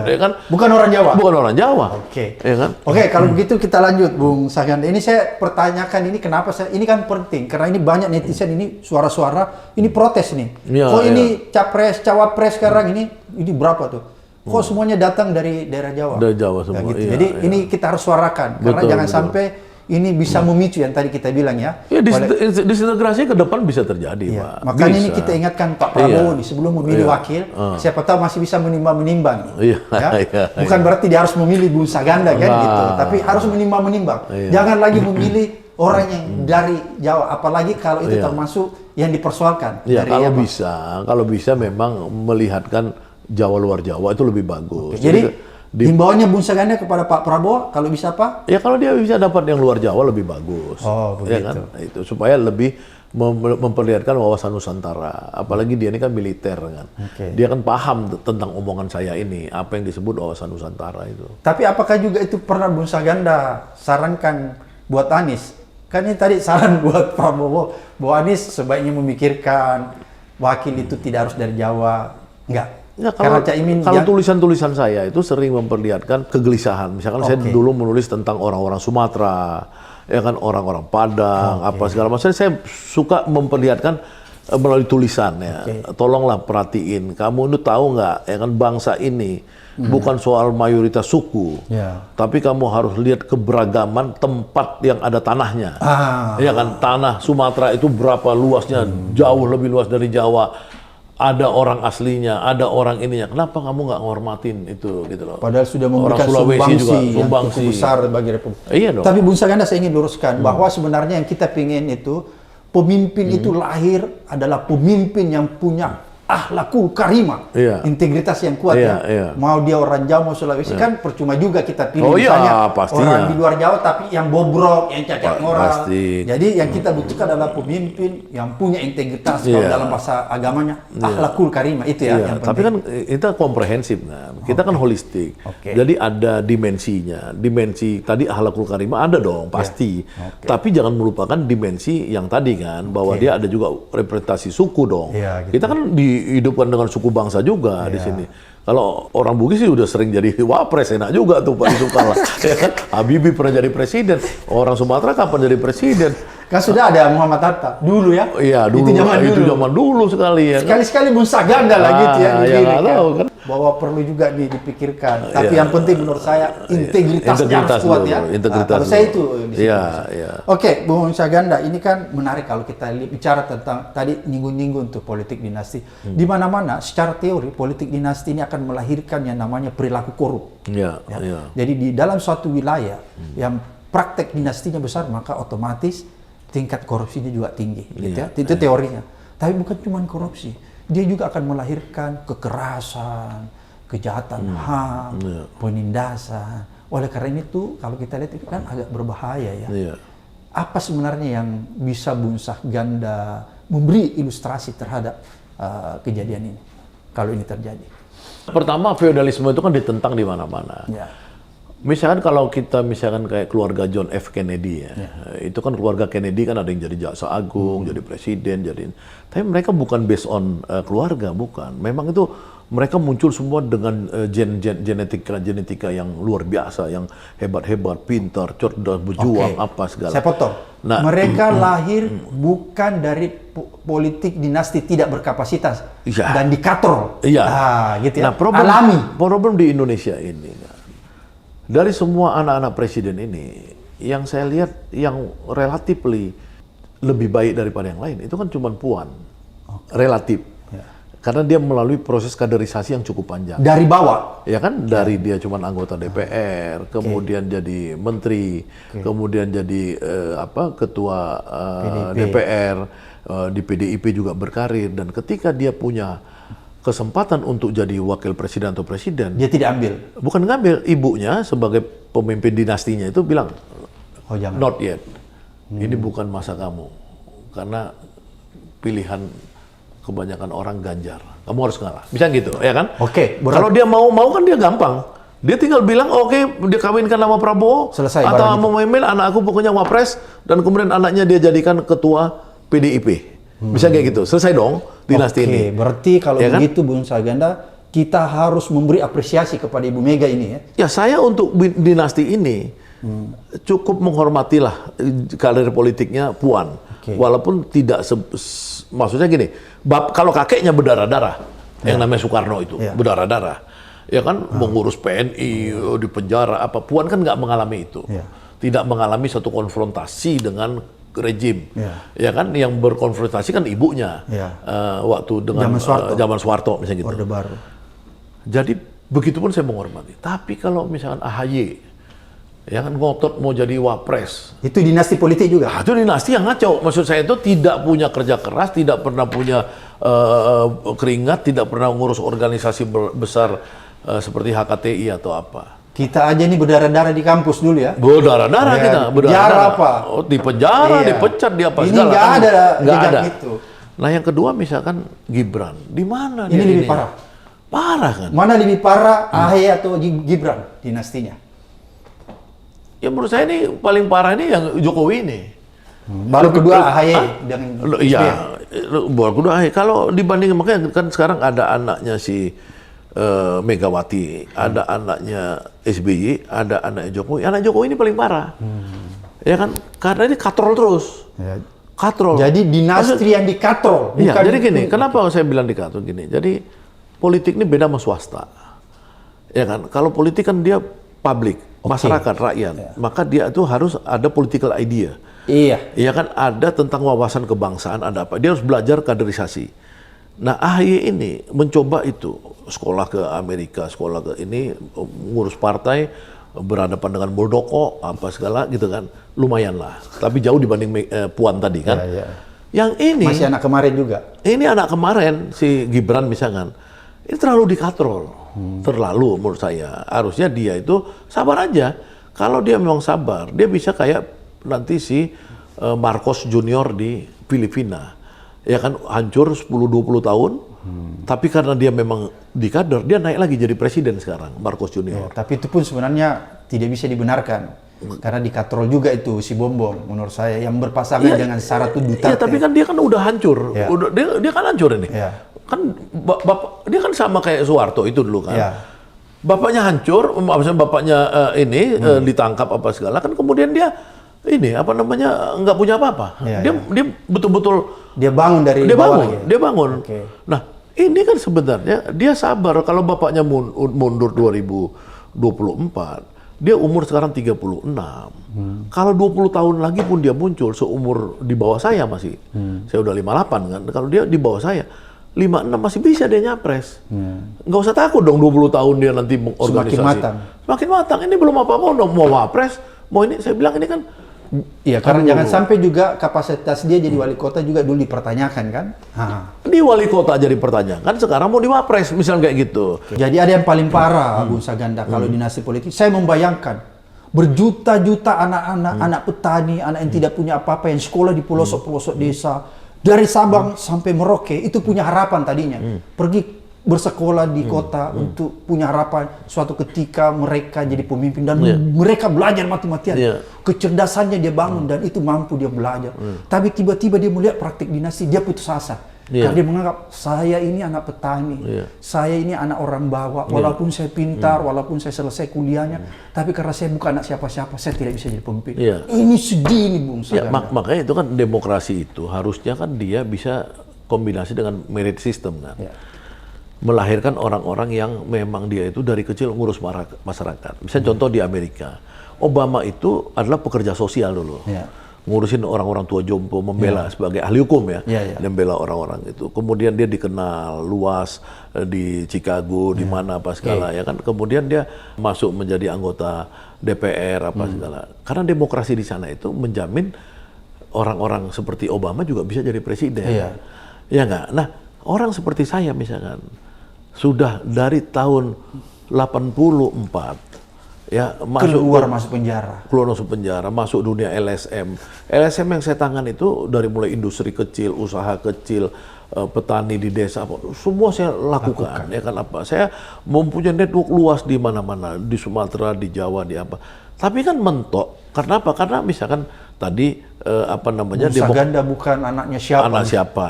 Ya kan? Bukan orang Jawa. Bukan orang Jawa. Oke. Ya kan? Oke, kalau begitu kita lanjut, Bung Saganda. Ini saya pertanyakan ini kenapa ini kan penting karena ini banyak netizen ini suara-suara ini protes nih. Iya, Kok iya. ini capres, cawapres sekarang ini berapa tuh? Kok semuanya datang dari daerah Jawa? Dari Jawa semua, Ya, gitu. iya, Jadi iya. ini kita harus suarakan karena Betul, jangan betul. sampai ini bisa memicu yang tadi kita bilang ya. Ya, Oleh- disintegrasi ke depan bisa terjadi, Iya. Pak. Makanya ini Bisa. kita ingatkan Pak Prabowo Iya. nih sebelum memilih Iya. wakil, siapa tahu masih bisa menimbang-menimbang. Iya, Ya? iya, Bukan berarti dia harus memilih Bung Saganda kan Nah. gitu, tapi harus menimbang-menimbang. Iya. Jangan lagi memilih orang yang dari Jawa, apalagi kalau itu Iya. termasuk yang dipersoalkan. Ya, dari kalau bisa memang melihatkan Jawa luar Jawa itu lebih bagus. Jadi himbauannya Bung Saganda kepada Pak Prabowo kalau bisa apa? Ya kalau dia bisa dapat yang luar Jawa lebih bagus. Oh, Ya begitu. kan? Itu supaya lebih memperlihatkan wawasan Nusantara. Apalagi dia ini kan militer kan. Oke. Dia kan paham tentang omongan saya ini, apa yang disebut wawasan Nusantara itu. Tapi apakah juga itu pernah Bung Saganda sarankan buat Anies? Kan ini tadi saran buat Prabowo, bahwa Anies sebaiknya memikirkan wakil itu tidak harus dari Jawa. Enggak. Ya, Karena Caimin kalau tulisan-tulisan saya itu sering memperlihatkan kegelisahan. Misalkan saya Oke. dulu menulis tentang orang-orang Sumatera, ya kan orang-orang Padang, apa segala macam. Saya suka memperlihatkan melalui tulisan ya. Tolonglah perhatiin. Kamu itu tahu nggak, ya kan bangsa ini bukan soal mayoritas suku, Ya. tapi kamu harus lihat keberagaman tempat yang ada tanahnya. Ah. Ya kan tanah Sumatera itu berapa luasnya, jauh lebih luas dari Jawa. Ada orang aslinya, ada orang ininya. Kenapa kamu nggak ngormatin itu gitu loh? Padahal sudah Orang memberikan Sulawesi sumbangsi juga, yang sumbangsi. cukup besar bagi Republik. Iya dong. Tapi Bung Saganda saya ingin luruskan bahwa sebenarnya yang kita pingin itu pemimpin itu lahir adalah pemimpin yang punya akhlakul karimah, Iya. integritas yang kuat Iya, ya. iya. Mau dia orang Jawa mau Sulawesi kan percuma juga kita pilih Oh iya, misalnya pastinya. orang di luar Jawa tapi yang bobrok, yang cacat moral. Pasti. Jadi yang kita butuhkan adalah pemimpin yang punya integritas kalau Iya. dalam bahasa agamanya akhlakul karimah itu ya Iya, yang tapi penting. kan kita komprehensif kan. Kita kan holistik. Oke. Jadi ada dimensinya. Dimensi tadi akhlakul karimah ada dong, pasti. Oke. Tapi jangan melupakan dimensi yang tadi kan, bahwa dia ada juga representasi suku dong. Iya, gitu. Kita kan dihidupkan dengan suku bangsa juga di Iya. sini. Kalau orang Bugis sih udah sering jadi wapres, enak juga tuh Pak Yusuf Kalla. Ya kan? Habibie pernah jadi presiden, orang Sumatera kapan jadi presiden? Kan sudah ada Muhammad Hatta dulu ya. Iya dulu, itu zaman dulu sekali ya. Sekali-sekali Bung Saganda lah gitu ya. Ya nggak tahu kan. Bahwa perlu juga dipikirkan. Tapi yang penting menurut saya integritasnya harus kuat ya. Integritas kalau saya itu. Iya. Oke, Bung Saganda, ini kan menarik kalau kita bicara tentang tadi nyinggung-nyinggung untuk politik dinasti. Di mana-mana secara teori politik dinasti ini akan melahirkan yang namanya perilaku korup. Iya. Jadi di dalam suatu wilayah yang praktek dinastinya besar, maka otomatis tingkat korupsinya juga tinggi, gitu ya. Itu teorinya. Tapi bukan cuma korupsi, dia juga akan melahirkan kekerasan, kejahatan HAM, penindasan. Oleh karena itu, kalau kita lihat itu kan agak berbahaya ya. Iya. Apa sebenarnya yang bisa Bung Saganda memberi ilustrasi terhadap kejadian ini, kalau ini terjadi? Pertama, feodalisme itu kan ditentang di mana-mana. Ya. Misalkan kalau kita kayak keluarga John F. Kennedy ya, itu kan keluarga Kennedy kan ada yang jadi jaksa agung, jadi presiden, tapi mereka bukan based on keluarga, bukan. Memang itu mereka muncul semua dengan genetika yang luar biasa, yang hebat-hebat, pintar, cerdas, berjuang, apa segala. Saya potong. Nah, mereka lahir bukan dari politik dinasti tidak berkapasitas dan dikatrol. Iya. Gitu ya. Nah, problem di Indonesia ini. Dari semua anak-anak presiden ini, yang saya lihat yang relatively lebih baik daripada yang lain, itu kan cuma Puan. Relatif. Ya. Karena dia melalui proses kaderisasi yang cukup panjang. Dari bawah? Ya kan, dari dia cuma anggota DPR, kemudian jadi menteri, kemudian jadi ketua DPR, di PDIP juga berkarir, dan ketika dia punya kesempatan untuk jadi wakil presiden atau presiden, dia tidak ambil. Bukan ngambil, ibunya sebagai pemimpin dinastinya itu bilang, jangan. Not yet. Ini bukan masa kamu, karena pilihan kebanyakan orang Ganjar. Kamu harus ngalah. Bisa gitu, ya kan? Oke. Kalau dia mau kan dia gampang. Dia tinggal bilang, oke, dia kawinkan nama Prabowo, selesai, atau mau memimpin anak aku pokoknya wapres, dan kemudian anaknya dia jadikan ketua PDIP. Bisa kayak gitu, selesai dong dinasti ini. Berarti kalau ya begitu kan? Bung Saganda, kita harus memberi apresiasi kepada Ibu Mega ini ya? Ya, saya untuk dinasti ini cukup menghormatilah karir politiknya Puan. Walaupun tidak, maksudnya gini, kalau kakeknya berdarah-darah, yang namanya Soekarno itu, berdarah-darah, ya kan, mengurus PNI, di penjara, Puan kan nggak mengalami itu. Tidak mengalami satu konfrontasi dengan rejim, ya kan, yang berkonfrontasi kan ibunya, waktu dengan zaman Soeharto misalnya gitu. Orde Baru. Jadi begitupun saya menghormati. Tapi kalau misalkan AHY, ya kan, ngotot mau jadi wapres, itu dinasti politik juga. Itu dinasti yang ngaco. Maksud saya itu tidak punya kerja keras, tidak pernah punya keringat, tidak pernah ngurus organisasi besar seperti HKTI atau apa. Kita aja ini berdarah-darah di kampus dulu ya. Berdarah-darah kita. Penjara apa? Oh, di penjara, dipecat, di apa ini segala. Ini nggak ada. Itu. Nah, yang kedua misalkan Gibran. Di mana ini lebih parah? Parah kan? Mana lebih parah, AHY atau Gibran dinastinya? Ya menurut saya ini paling parah ini yang Jokowi ini. Baru kedua AHY dengan iya, baru kedua AHY. Kalau dibanding, makanya kan sekarang ada anaknya si Megawati, ada anaknya SBY, ada anaknya Jokowi. Anak Jokowi ini paling parah, ya kan? Karena ini katrol terus, katrol. Jadi dinasti yang dikatrol. Iya. Jadi gini, kenapa saya bilang dikatrol gini? Jadi politik ini beda sama swasta, ya kan? Kalau politik kan dia publik, masyarakat, rakyat, maka dia itu harus ada political idea. Iya kan, ada tentang wawasan kebangsaan, ada apa? Dia harus belajar kaderisasi. Nah, AHY ini mencoba itu, sekolah ke Amerika, sekolah ke ini, ngurus partai, berhadapan dengan Muldoko, apa segala gitu kan, lumayan lah. Tapi jauh dibanding Puan tadi kan. Yang ini masih anak kemarin juga. Ini anak kemarin si Gibran misalkan, ini terlalu dikatrol, terlalu menurut saya. Harusnya dia itu sabar aja. Kalau dia memang sabar, dia bisa kayak nanti si Marcos Junior di Filipina. Ya kan, hancur 10-20 tahun, tapi karena dia memang dikader, dia naik lagi jadi presiden sekarang, Marcos Junior. Tapi itu pun sebenarnya tidak bisa dibenarkan, karena dikatrol juga itu si Bombong, menurut saya, yang berpasangan dengan Sara Duterte. Iya, tapi kan dia kan udah hancur, dia kan hancur ini. Kan bapak dia kan sama kayak Soeharto itu dulu kan. Ya. Bapaknya hancur, maksudnya bapaknya ditangkap apa segala kan, kemudian dia nggak punya apa-apa. Ya, Dia betul-betul Dia bangun dari bawah ya? dia bangun. Oke. Nah, ini kan sebenarnya dia sabar kalau bapaknya mundur 2024. Dia umur sekarang 36. Kalau 20 tahun lagi pun dia muncul seumur di bawah saya masih. Saya udah 58 kan. Kalau dia di bawah saya 56 masih bisa dia nyapres. Nggak usah takut dong 20 tahun dia nanti organisasi. Semakin matang. Semakin matang. Ini belum apa-apa udah mau wapres. Mau ini saya bilang ini kan Iya, karena jangan sampai juga kapasitas dia jadi wali kota juga dulu dipertanyakan kan. di wali kota aja dipertanyakan, sekarang mau diwapres misalnya kayak gitu. Jadi ada yang paling parah, Bung Saganda, kalau dinasti politik. Saya membayangkan berjuta-juta anak-anak, anak petani, anak yang tidak punya apa-apa, yang sekolah di pelosok-pelosok desa, dari Sabang sampai Merauke, itu punya harapan tadinya. Pergi bersekolah di kota untuk punya harapan suatu ketika mereka jadi pemimpin dan mereka belajar mati-matian. Kecerdasannya dia bangun dan itu mampu dia belajar. Tapi tiba-tiba dia melihat praktik dinasti, dia putus asa. Karena dia menganggap saya ini anak petani, saya ini anak orang bawah, walaupun saya pintar, walaupun saya selesai kuliahnya, tapi karena saya bukan anak siapa-siapa, saya tidak bisa jadi pemimpin. Ini sedih nih Bung Saganda. Makanya itu kan demokrasi itu harusnya kan dia bisa kombinasi dengan merit system kan. Melahirkan orang-orang yang memang dia itu dari kecil ngurus masyarakat. Misalnya contoh di Amerika, Obama itu adalah pekerja sosial dulu. Ngurusin orang-orang tua jompo, membela sebagai ahli hukum ya, membela orang-orang itu. Kemudian dia dikenal luas di Chicago, di mana apa segala ya kan. Kemudian dia masuk menjadi anggota DPR apa segala. Karena demokrasi di sana itu menjamin orang-orang seperti Obama juga bisa jadi presiden. Ya nggak? Nah, orang seperti saya misalkan sudah dari tahun 84 ya keluar masuk penjara, masuk dunia LSM yang saya tangan itu dari mulai industri kecil, usaha kecil, petani di desa, semua saya lakukan. Ya kan apa? Saya mempunyai network luas di mana-mana, di Sumatera, di Jawa, di apa. Tapi kan mentok. Karena apa? Karena misalkan tadi Saganda bukan anaknya siapa? Anak siapa?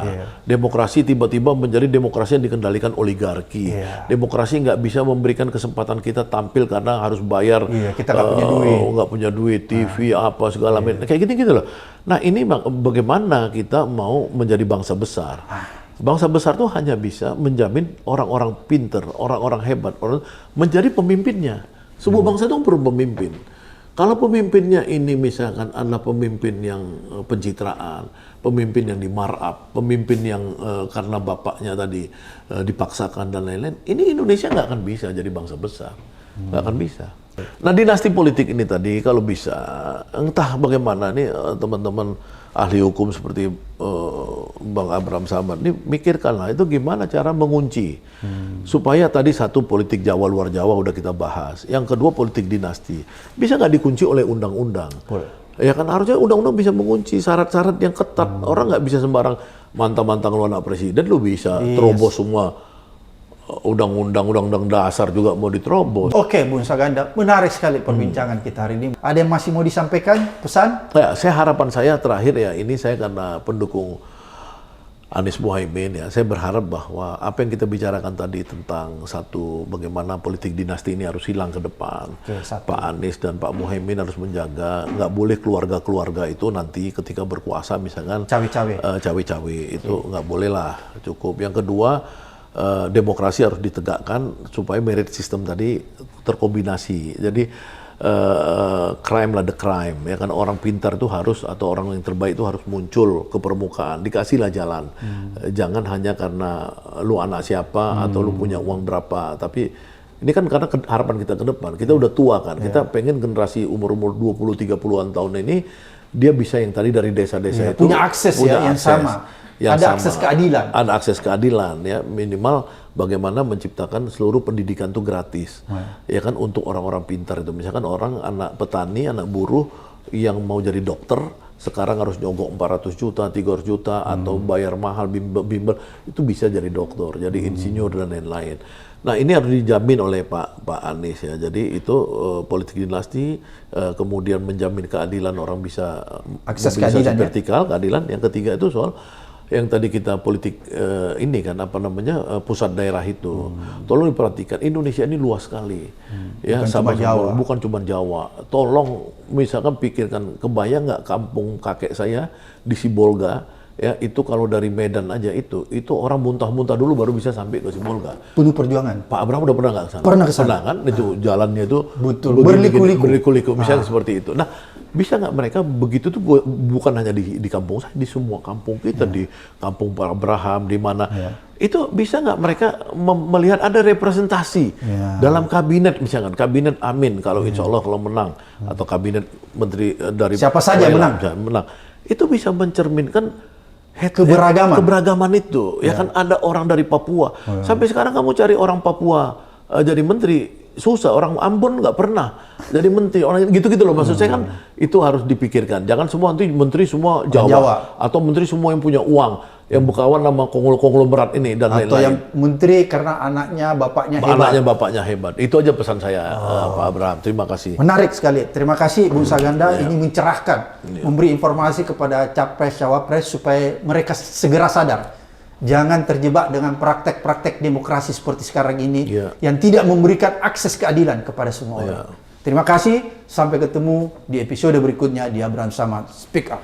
Demokrasi tiba-tiba menjadi demokrasi yang dikendalikan oligarki. Demokrasi nggak bisa memberikan kesempatan kita tampil karena harus bayar. Kita nggak punya duit. Nggak punya duit, TV apa segala macam. Kayak gitu loh. Nah ini bagaimana kita mau menjadi bangsa besar? Bangsa besar tuh hanya bisa menjamin orang-orang pinter, orang-orang hebat, menjadi pemimpinnya. Sebuah bangsa itu perlu pemimpin. Kalau pemimpinnya ini misalkan adalah pemimpin yang pencitraan, pemimpin yang di-markup, pemimpin yang karena bapaknya tadi dipaksakan dan lain-lain, ini Indonesia nggak akan bisa jadi bangsa besar. Nggak akan bisa. Nah dinasti politik ini tadi kalau bisa, entah bagaimana nih teman-teman ahli hukum seperti Bang Abraham Samad ini mikirkanlah itu gimana cara mengunci supaya tadi satu politik Jawa luar Jawa udah kita bahas, yang kedua politik dinasti bisa nggak dikunci oleh undang-undang. Ya kan harusnya undang-undang bisa mengunci syarat-syarat yang ketat. Orang nggak bisa sembarang mantang-mantang lu anak presiden lu bisa terobos semua undang-undang dasar juga mau diterobos. Oke, Bung Saganda, menarik sekali perbincangan kita hari ini. Ada yang masih mau disampaikan pesan? Ya, harapan saya terakhir ya, ini saya karena pendukung Anies Muhaimin ya, saya berharap bahwa apa yang kita bicarakan tadi tentang satu bagaimana politik dinasti ini harus hilang ke depan. Pak Anies dan Pak Muhaimin harus menjaga, nggak boleh keluarga-keluarga itu nanti ketika berkuasa misalkan cawe-cawe itu nggak boleh lah, cukup. Yang kedua, demokrasi harus ditegakkan supaya merit system tadi terkombinasi. Jadi crime lah the crime, ya kan orang pintar itu harus atau orang yang terbaik itu harus muncul ke permukaan, dikasihlah jalan. Jangan hanya karena lu anak siapa atau lu punya uang berapa, tapi ini kan karena harapan kita ke depan. Kita udah tua kan, kita pengen generasi umur-umur 20-30-an tahun ini dia bisa yang tadi dari desa-desa itu punya akses yang sama. Ada akses keadilan. Ada akses keadilan ya, minimal bagaimana menciptakan seluruh pendidikan itu gratis. Ya kan untuk orang-orang pintar itu. Misalkan orang anak petani, anak buruh yang mau jadi dokter sekarang harus nyogok 400 juta, 300 juta atau bayar mahal bimbel itu bisa jadi dokter, jadi insinyur dan lain-lain. Nah ini harus dijamin oleh Pak Anies ya. Jadi itu politik dinasti, kemudian menjamin keadilan, orang bisa akses keadilan vertikal, keadilan. Yang ketiga itu soal yang tadi kita politik ini kan apa namanya pusat daerah itu, tolong diperhatikan Indonesia ini luas sekali, ya Bukan cuma Jawa. bukan cuma Jawa. Tolong misalkan pikirkan, kebayang nggak kampung kakek saya di Sibolga, ya itu kalau dari Medan aja itu orang muntah-muntah dulu baru bisa sampai ke Sibolga. Penuh perjuangan. Pak Abraham udah pernah nggak ke sana? Pernah ke sana. Pernah kan? Itu jalannya itu Betul. begini, Berliku-liku. misalnya seperti itu. Nah, bisa nggak mereka begitu tuh bukan hanya di kampung saya, di semua kampung kita, di kampung Pak Abraham, di mana itu bisa nggak mereka melihat ada representasi dalam kabinet, misalkan kabinet Amin kalau insya Allah kalau menang, atau kabinet menteri dari Siapa saja menang. itu bisa mencerminkan keberagaman itu, ya kan ada orang dari Papua. Sampai sekarang kamu cari orang Papua jadi menteri susah, orang Ambon nggak pernah jadi menteri, orang gitu-gitu loh. Maksud saya kan itu harus dipikirkan. Jangan semua nanti menteri semua Jawa, atau menteri semua yang punya uang, yang berkawan sama konglomerat ini dan lain-lain. Atau yang menteri karena anaknya bapaknya hebat. Itu aja pesan saya, Pak Abraham. Terima kasih. Menarik sekali. Terima kasih Bung Saganda. Ini mencerahkan, memberi informasi kepada capres cawapres supaya mereka segera sadar. Jangan terjebak dengan praktek-praktek demokrasi seperti sekarang ini yang tidak memberikan akses keadilan kepada semua orang. Terima kasih. Sampai ketemu di episode berikutnya di Abraham Samad Speak Up.